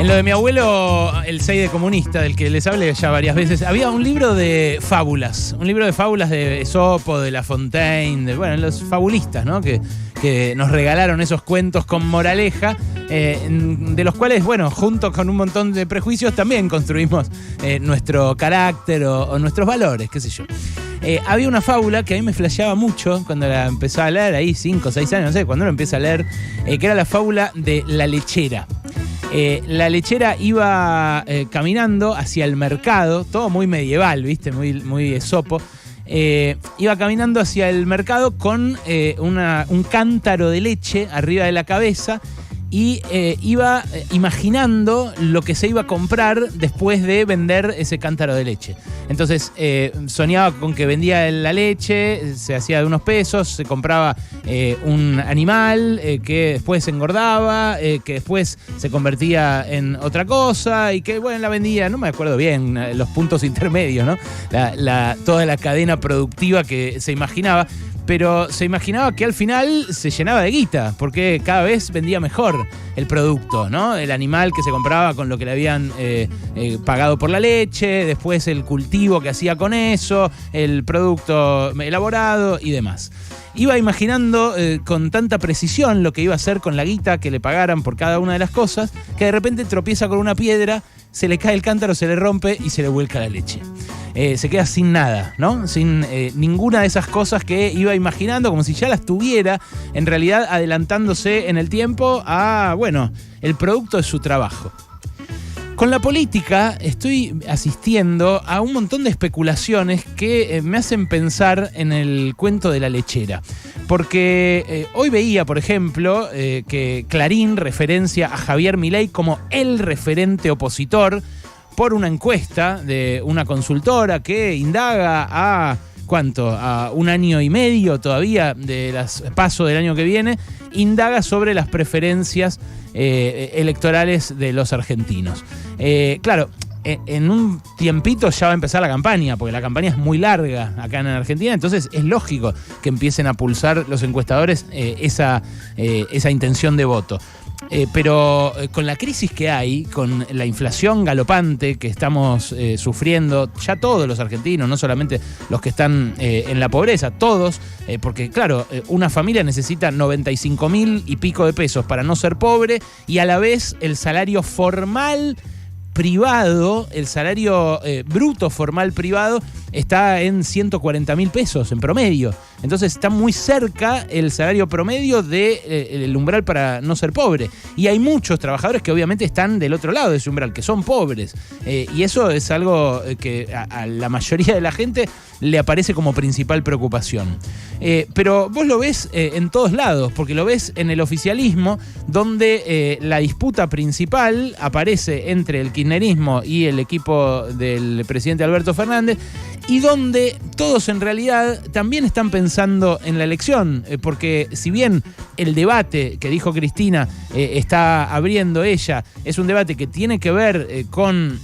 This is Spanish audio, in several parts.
En lo de mi abuelo, el Seide comunista, del que les hablé ya varias veces, había un libro de fábulas. Un libro de fábulas de Esopo, de La Fontaine, los fabulistas, ¿no? Que nos regalaron esos cuentos con moraleja, de los cuales, junto con un montón de prejuicios, también construimos nuestro carácter o nuestros valores, qué sé yo. Había una fábula que a mí me flasheaba mucho cuando la empezaba a leer, ahí 5 o 6 años, no sé, cuando uno empieza a leer, que era la fábula de la lechera. La lechera iba caminando hacia el mercado, todo muy medieval, ¿viste? Muy Esopo. Iba caminando hacia el mercado con un cántaro de leche arriba de la cabeza y iba imaginando lo que se iba a comprar después de vender ese cántaro de leche. Entonces soñaba con que vendía la leche, se hacía de unos pesos, se compraba un animal que después se engordaba, que después se convertía en otra cosa y que la vendía, no me acuerdo bien los puntos intermedios, ¿no? Toda la cadena productiva que se imaginaba. Pero se imaginaba que al final se llenaba de guita, porque cada vez vendía mejor el producto, ¿no? El animal que se compraba con lo que le habían pagado por la leche, después el cultivo que hacía con eso, el producto elaborado y demás. Iba imaginando con tanta precisión lo que iba a hacer con la guita que le pagaran por cada una de las cosas, que de repente tropieza con una piedra, se le cae el cántaro, se le rompe y se le vuelca la leche. Se queda sin nada, ¿no? Sin ninguna de esas cosas que iba imaginando, como si ya las tuviera, en realidad adelantándose en el tiempo a, el producto de su trabajo. Con la política estoy asistiendo a un montón de especulaciones que me hacen pensar en el cuento de la lechera. Porque hoy veía, por ejemplo, que Clarín referencia a Javier Milei como el referente opositor por una encuesta de una consultora que indaga a un año y medio todavía de las PASO del año que viene, indaga sobre las preferencias electorales de los argentinos. Claro, en un tiempito ya va a empezar la campaña, porque la campaña es muy larga acá en Argentina, entonces es lógico que empiecen a pulsar los encuestadores esa intención de voto. Pero con la crisis que hay, con la inflación galopante que estamos sufriendo, ya todos los argentinos, no solamente los que están en la pobreza, todos, porque claro, una familia necesita 95.000 y pico de pesos para no ser pobre, y a la vez el salario formal privado, el salario bruto formal privado está en 140.000 pesos en promedio. Entonces está muy cerca el salario promedio del umbral para no ser pobre. Y hay muchos trabajadores que obviamente están del otro lado de ese umbral, que son pobres. Y eso es algo que a la mayoría de la gente le aparece como principal preocupación. Pero vos lo ves en todos lados, porque lo ves en el oficialismo, donde la disputa principal aparece entre el kirchnerismo y el equipo del presidente Alberto Fernández, y donde todos en realidad también están pensando en la elección, porque si bien el debate que dijo Cristina está abriendo ella, es un debate que tiene que ver con,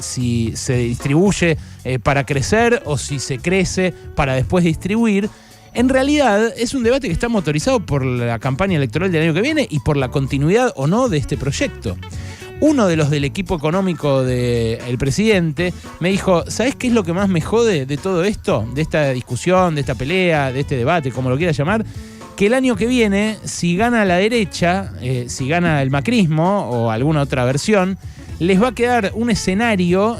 si se distribuye para crecer o si se crece para después distribuir, en realidad es un debate que está motorizado por la campaña electoral del año que viene y por la continuidad o no de este proyecto. Uno de los del equipo económico del presidente me dijo, ¿sabés qué es lo que más me jode de todo esto? De esta discusión, de esta pelea, de este debate, como lo quieras llamar, que el año que viene, si gana la derecha, si gana el macrismo o alguna otra versión, les va a quedar un escenario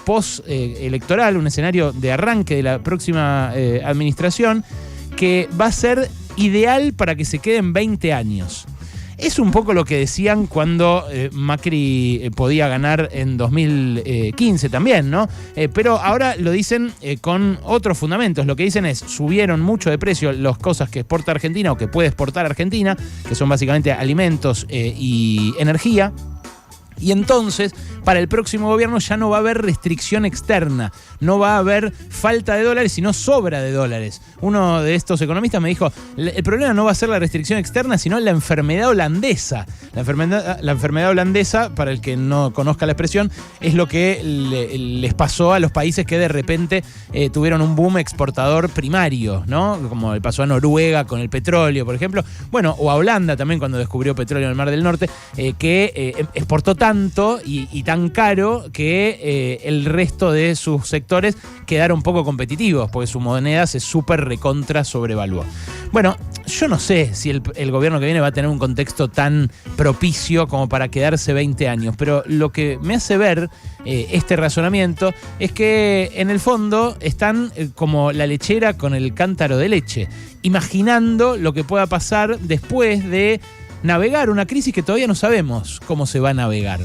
post-electoral, un escenario de arranque de la próxima administración, que va a ser ideal para que se queden 20 años. Es un poco lo que decían cuando Macri podía ganar en 2015 también, ¿no? Pero ahora lo dicen con otros fundamentos. Lo que dicen es, subieron mucho de precio las cosas que exporta Argentina o que puede exportar Argentina, que son básicamente alimentos y energía. Y entonces, para el próximo gobierno ya no va a haber restricción externa, no va a haber falta de dólares, sino sobra de dólares. Uno de estos economistas me dijo, el problema no va a ser la restricción externa, sino la enfermedad holandesa. La enfermedad holandesa, para el que no conozca la expresión, es lo que les pasó a los países que de repente tuvieron un boom exportador primario, ¿no? Como le pasó a Noruega con el petróleo, por ejemplo. Bueno, o a Holanda también cuando descubrió petróleo en el Mar del Norte, que exportó tanto y tan caro que el resto de sus sectores quedaron poco competitivos, porque su moneda se súper recontra sobrevaluó. Bueno, yo no sé si el gobierno que viene va a tener un contexto tan propicio como para quedarse 20 años, pero lo que me hace ver este razonamiento es que en el fondo están como la lechera con el cántaro de leche, imaginando lo que pueda pasar después de navegar una crisis que todavía no sabemos cómo se va a navegar.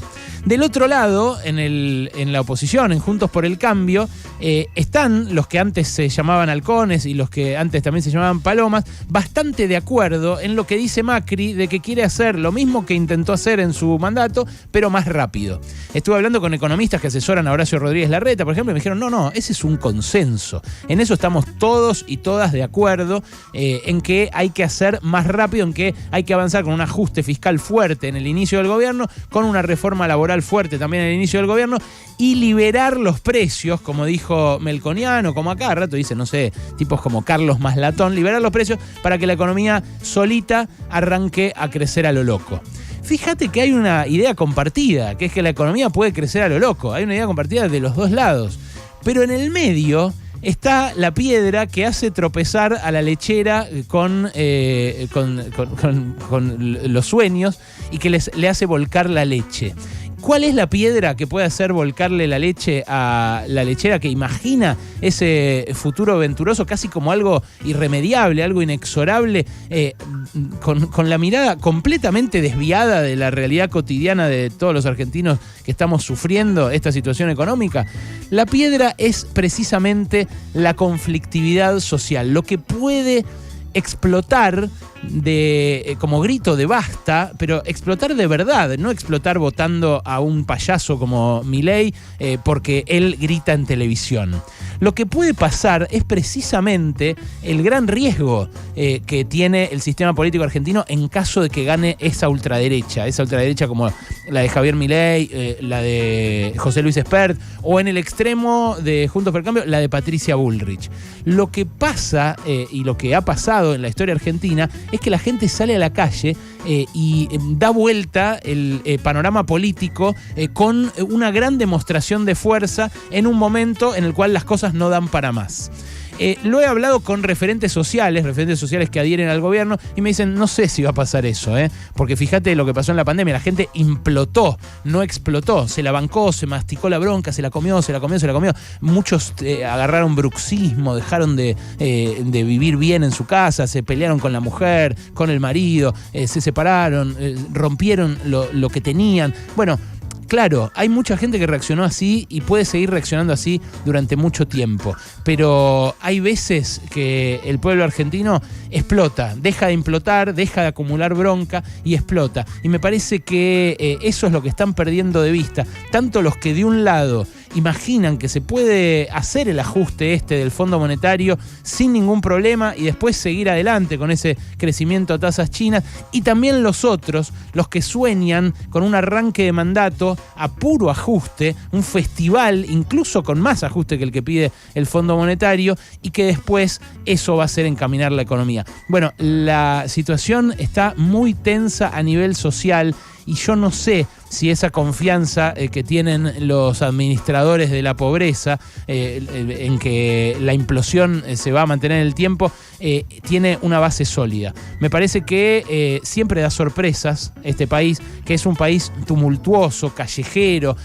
Del otro lado, en la oposición, en Juntos por el Cambio, están los que antes se llamaban halcones y los que antes también se llamaban palomas, bastante de acuerdo en lo que dice Macri de que quiere hacer lo mismo que intentó hacer en su mandato, pero más rápido. Estuve hablando con economistas que asesoran a Horacio Rodríguez Larreta, por ejemplo, y me dijeron, no, ese es un consenso. En eso estamos todos y todas de acuerdo, en que hay que hacer más rápido, en que hay que avanzar con un ajuste fiscal fuerte en el inicio del gobierno, con una reforma laboral fuerte también en el inicio del gobierno y liberar los precios, como dijo Melconiano, como acá, a rato dice, no sé, tipos como Carlos Maslatón, liberar los precios para que la economía solita arranque a crecer a lo loco. Fíjate que hay una idea compartida, que es que la economía puede crecer a lo loco, hay una idea compartida de los dos lados, pero en el medio está la piedra que hace tropezar a la lechera con los sueños y que le hace volcar la leche. ¿Cuál es la piedra que puede hacer volcarle la leche a la lechera que imagina ese futuro venturoso casi como algo irremediable, algo inexorable, con la mirada completamente desviada de la realidad cotidiana de todos los argentinos que estamos sufriendo esta situación económica? La piedra es precisamente la conflictividad social, lo que puede explotar como grito de basta, pero explotar de verdad, no explotar votando a un payaso como Milei porque él grita en televisión. Lo que puede pasar es precisamente el gran riesgo que tiene el sistema político argentino en caso de que gane esa ultraderecha como la de Javier Milei, la de José Luis Espert, o en el extremo de Juntos por el Cambio, la de Patricia Bullrich. Lo que pasa y lo que ha pasado en la historia argentina es que la gente sale a la calle y da vuelta el panorama político con una gran demostración de fuerza en un momento en el cual las cosas no dan para más. Lo he hablado con referentes sociales que adhieren al gobierno y me dicen, no sé si va a pasar eso, porque fíjate lo que pasó en la pandemia, la gente implotó, no explotó, se la bancó, se masticó la bronca, se la comió. Muchos agarraron bruxismo, dejaron de vivir bien en su casa, se pelearon con la mujer, con el marido, se separaron, rompieron lo que tenían. Bueno, claro, hay mucha gente que reaccionó así y puede seguir reaccionando así durante mucho tiempo, pero hay veces que el pueblo argentino explota, deja de implotar, deja de acumular bronca y explota. Y me parece que eso es lo que están perdiendo de vista, tanto los que de un lado imaginan que se puede hacer el ajuste del Fondo Monetario sin ningún problema y después seguir adelante con ese crecimiento a tasas chinas, y también los otros, los que sueñan con un arranque de mandato a puro ajuste, un festival incluso con más ajuste que el que pide el Fondo Monetario, y que después eso va a hacer encaminar la economía. Bueno, la situación está muy tensa a nivel social y yo no sé si esa confianza que tienen los administradores de la pobreza en que la implosión se va a mantener en el tiempo tiene una base sólida. Me parece que siempre da sorpresas este país, que es un país tumultuoso, callejero,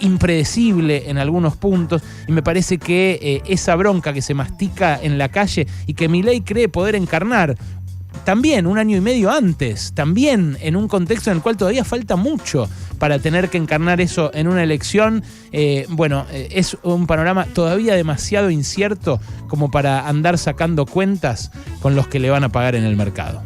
impredecible en algunos puntos, y me parece que esa bronca que se mastica en la calle y que Milei cree poder encarnar también un año y medio antes, también en un contexto en el cual todavía falta mucho para tener que encarnar eso en una elección, es un panorama todavía demasiado incierto como para andar sacando cuentas con los que le van a pagar en el mercado.